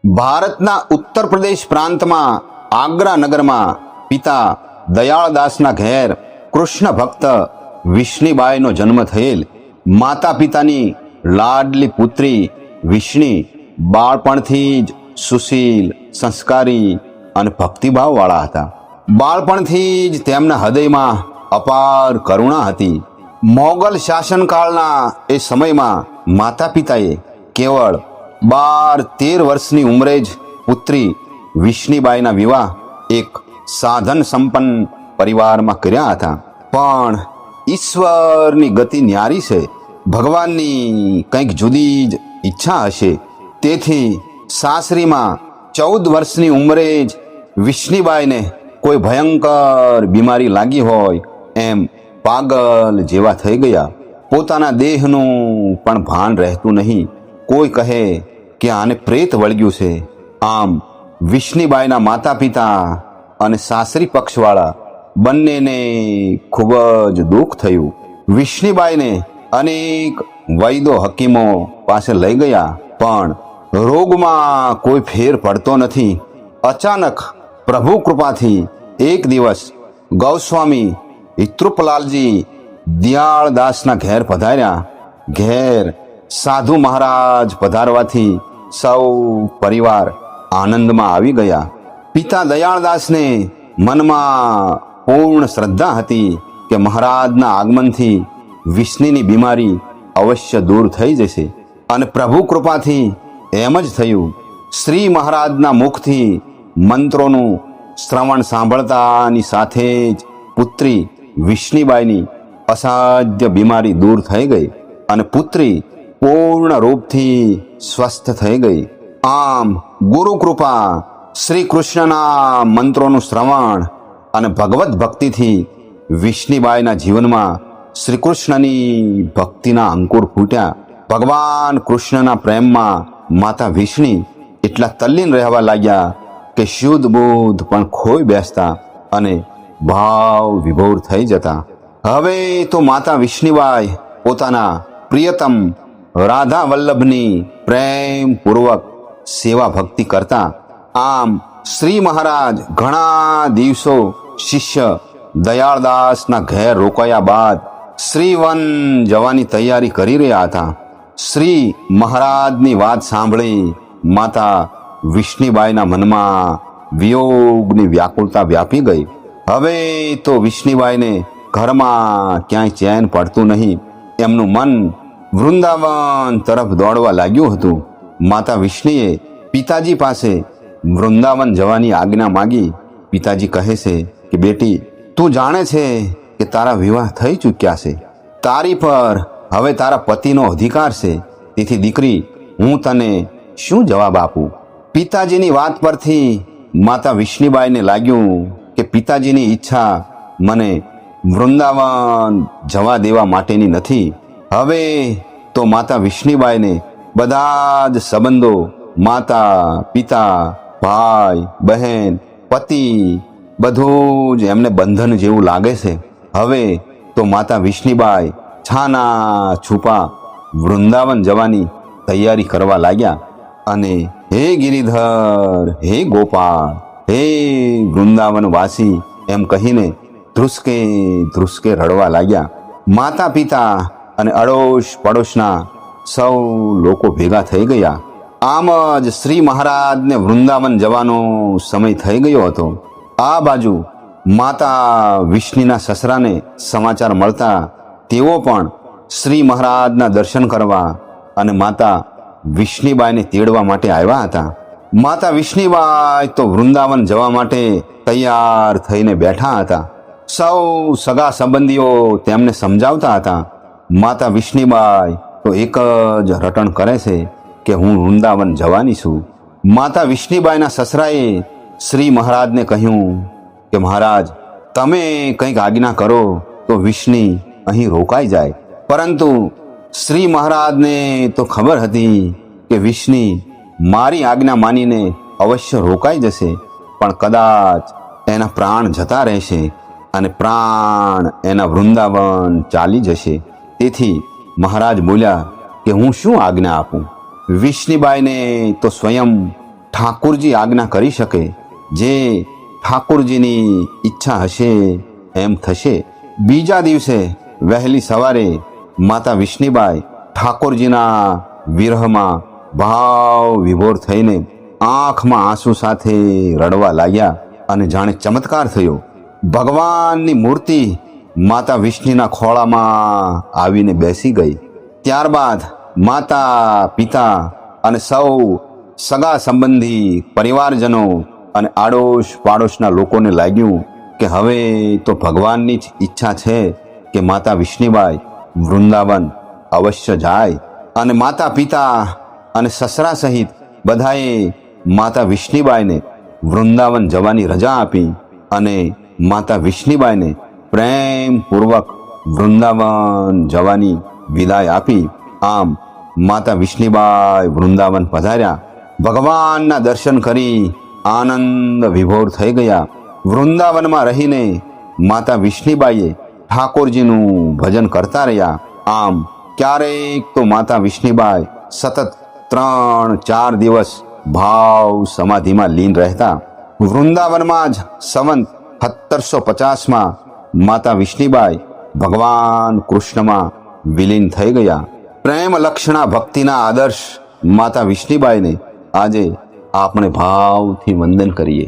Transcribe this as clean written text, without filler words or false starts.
ભારતના ઉત્તર પ્રદેશ પ્રાંતમાં આગ્રા નગરમાં પિતા દયાળદાસના ઘેર કૃષ્ણ ભક્ત વિષ્ણીબાઈનો જન્મ થયેલ. માતા પિતાની લાડલી પુત્રી વિષ્ણી બાળપણથી જ સુશીલ, સંસ્કારી અને ભક્તિભાવવાળા હતા. બાળપણથી જ તેમના હૃદયમાં અપાર કરુણા હતી. મોગલ શાસનકાળના એ સમયમાં માતા પિતાએ કેવળ 12-13 વર્ષની ઉંમરે જ પુત્રી વિષ્ણીબાઈના વિવાહ એક સાધન સંપન્ન પરિવારમાં કર્યા હતા. પણ ઈશ્વરની ગતિ ન્યારી છે. ભગવાનની કંઈક જુદી જ ઈચ્છા હશે. તેથી સાસરીમાં 14 વર્ષની ઉંમરે જ વિષ્ણીબાઈને કોઈ ભયંકર બીમારી લાગી હોય એમ પાગલ જેવા થઈ ગયા. પોતાના દેહનું પણ ભાન રહેતું નહીં. કોઈ કહે કે આને પ્રેત વળગ્યું છે. આમ વિષ્ણીબાઈના માતા પિતા અને સાસરી પક્ષવાળા બંનેને ખૂબ જ દુઃખ થયું. વિષ્ણીબાઈને અનેક વૈદો હકીમો પાસે લઈ ગયા, પણ રોગમાં કોઈ ફેર પડતો નથી. અચાનક પ્રભુ કૃપાથી એક દિવસ ગૌસ્વામી હિતૃપલાલજી દયાળદાસના ઘેર પધાર્યા. ઘેર સાધુ મહારાજ પધારવાથી સૌ પરિવાર આનંદમાં આવી ગયા. પિતા દયાળદાસને મનમાં પૂર્ણ શ્રદ્ધા હતી કે મહારાજના આગમનથી વિષ્ણુની બીમારી અવશ્ય દૂર થઈ જશે. અને પ્રભુ કૃપાથી એમ જ થયું. શ્રી મહારાજના મુખથી મંત્રોનું શ્રવણ સાંભળતાની સાથે જ પુત્રી વિષ્ણીબાઈની અસાધ્ય બીમારી દૂર થઈ ગઈ અને પુત્રી પૂર્ણ રૂપથી સ્વસ્થ થઈ ગઈ. આમ ગુરુ કૃપા, શ્રી કૃષ્ણના મંત્રોનું શ્રવણ અને ભગવત ભક્તિથી વિષ્ણીબાઈના જીવનમાં શ્રી કૃષ્ણની ભક્તિના અંકુર ફૂટ્યા. ભગવાન કૃષ્ણના પ્રેમમાં માતા વિષ્ણી એટલા તલ્લીન રહેવા લાગ્યા કે શુદ્ધ બુદ્ધ પણ ખોઈ બેસતા અને ભાવ વિભોર થઈ જતા. હવે તો માતા વિષ્ણીબાઈ પોતાના પ્રિયતમ રાધા વલ્લભની પ્રેમપૂર્વક સેવા ભક્તિ કરતા. આમ શ્રી મહારાજ ઘણા દિવસો શિષ્ય દયાળદાસના ઘેર રોકાયા બાદ શ્રીવન જવાની તૈયારી કરી રહ્યા હતા. શ્રી મહારાજની વાત સાંભળી માતા વિષ્ણીબાઈના મનમાં વિયોગની વ્યાકુળતા વ્યાપી ગઈ. હવે તો વિષ્ણીબાઈને ઘરમાં ક્યાંય ચેન પડતું નહીં. એમનું મન વૃંદાવન તરફ દોડવા લાગ્યું હતું. માતા વિષ્ણીએ પિતાજી પાસે વૃંદાવન જવાની આજ્ઞા માગી. પિતાજી કહે છે કે બેટી, તું જાણે છે કે તારા વિવાહ થઈ ચૂક્યા છે. તારી પર હવે તારા પતિનો અધિકાર છે. તેથી દીકરી, હું તને શું જવાબ આપું? પિતાજીની વાત પરથી માતા વિષ્ણીબાઈને લાગ્યું કે પિતાજીની ઈચ્છા મને વૃંદાવન જવા દેવા માટેની નથી. હવે તો માતા વિષ્ણીબાઈને બધા જ સંબંધો, માતા પિતા, ભાઈ બહેન, પતિ, બધું જ એમને બંધન જેવું લાગે છે. હવે તો માતા વિષ્ણીબાઈ છાના છુપા વૃંદાવન જવાની તૈયારી કરવા લાગ્યા. અને હે ગિરિધર, હે ગોપાલ, હે વૃંદાવન વાસી એમ કહીને ધ્રુસકે ધ્રુસકે રડવા લાગ્યા. માતા પિતા અને અડોશ પડોશના સૌ લોકો ભેગા થઈ ગયા. આમ જ શ્રી મહારાજને વૃંદાવન જવાનો સમય થઈ ગયો હતો. આ બાજુ માતા વિષ્ણુના સસરાને સમાચાર મળતા તેઓ પણ શ્રી મહારાજના દર્શન કરવા અને માતા વિષ્ણીબાઈને તેડવા માટે આવ્યા હતા. માતા વિષ્ણીબાઈ તો વૃંદાવન જવા માટે તૈયાર થઈને બેઠા હતા. સૌ સગા સંબંધીઓ તેમને સમજાવતા હતા. માતા વિષ્ણીબાઈ તો એક જ રટણ કરે છે કે હું વૃંદાવન જવાની છું. માતા વિષ્ણીબાઈના સસરાએ શ્રી મહારાજને કહ્યું કે મહારાજ, તમે કંઈક આજ્ઞા કરો તો વિષ્ણી અહીં રોકાઈ જાય. પરંતુ શ્રી મહારાજને તો ખબર હતી કે વિષ્ણી મારી આજ્ઞા માનીને અવશ્ય રોકાઈ જશે, પણ કદાચ એના પ્રાણ જતા રહેશે અને પ્રાણ એના વૃંદાવન ચાલી જશે. તેથી મહારાજ બોલ્યા કે હું શું આજ્ઞા આપું? વિષ્ણીબાઈને તો સ્વયં ઠાકોરજી આજ્ઞા કરી શકે. જે ઠાકોરજીની ઈચ્છા હશે એમ થશે. બીજા દિવસે વહેલી સવારે માતા વિષ્ણુબાઈ ઠાકોરજીના વિરહમાં ભાવ વિભોર થઈને આંખમાં આંસુ સાથે રડવા લાગ્યા અને જાણે ચમત્કાર થયો. ભગવાનની મૂર્તિ માતા વિષ્ણુના ખોળામાં આવીને બેસી ગઈ. ત્યારબાદ માતા પિતા અને સૌ સગા સંબંધી પરિવારજનો અને આડોશ પાડોશના લોકોને લાગ્યું કે હવે તો ભગવાનની જ ઈચ્છા છે કે માતા વિષ્ણુબાઈ વૃંદાવન અવશ્ય જાય. અને માતા પિતા અને સસરા સહિત બધાએ માતા વિષ્ણુબાઈને વૃંદાવન જવાની રજા આપી અને માતા વિષ્ણુબાઈને પ્રેમપૂર્વક વૃંદાવન જવાની વિદાય આપી. આમ માતા વિષ્ણુબાઈ વૃંદાવન પધાર્યા. ભગવાનના દર્શન કરી આનંદ વિભોર થઈ ગયા. વૃંદાવનમાં રહીને માતા વિષ્ણુબાઈએ ઠાકોરજીનું ભજન કરતા રહ્યા. આમ ક્યારેક તો માતા વિષ્ણુબાઈ સતત 3-4 દિવસ ભાવ સમાધિમાં લીન રહેતા. વૃંદાવનમાં જ સંવંત 1750માં માતા વિષ્ણુબાઈ ભગવાન કૃષ્ણમાં વિલીન થઈ ગયા. પ્રેમ લક્ષણા ભક્તિના આદર્શ માતા વિષ્ણુબાઈને આજે આપણે ભાવથી વંદન કરીએ.